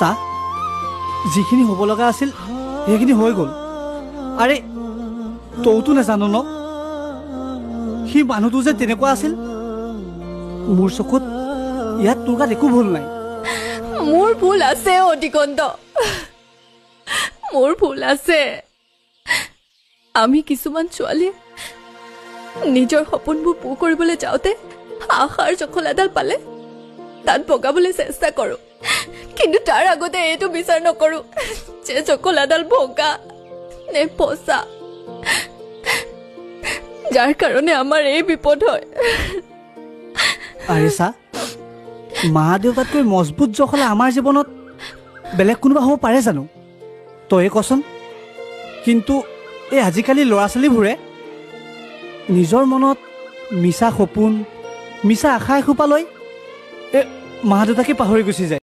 চা যিখিনি হ'ব লগা আছিল সেইখিনি হৈ গ'ল। আৰে তৌতো নাজানো ন সি মানুহটো যে তেনেকুৱা আছিল। মোৰ চকুত ইয়াত তোৰ গাত একো ভুল নাই। মোৰ ভুল আছে দিগন্ত, মোৰ ভুল আছে। আমি কিছুমান ছোৱালীয়ে নিজৰ সপোনবোৰ পূৰ কৰিবলৈ যাওঁতে আশাৰ জখলাডাল পালে তাত বগাবলৈ চেষ্টা কৰোঁ, কিন্তু তাৰ আগতে এইটো বিচাৰ নকৰোঁ যে জখলাডাল বগা নে পচা, যাৰ কাৰণে আমাৰ এই বিপদ হয়। আৰে চা, মা দেউতাতকৈ মজবুত জখলা আমাৰ জীৱনত বেলেগ কোনোবা হ'ব পাৰে জানো? তয়ে কচোন। কিন্তু এই আজিকালি ল'ৰা ছোৱালীবোৰে নিজৰ মনত মিছা সপোন, মিছা আশা এসোপা লৈ মা দেউতাকে পাহৰি গুচি যায়।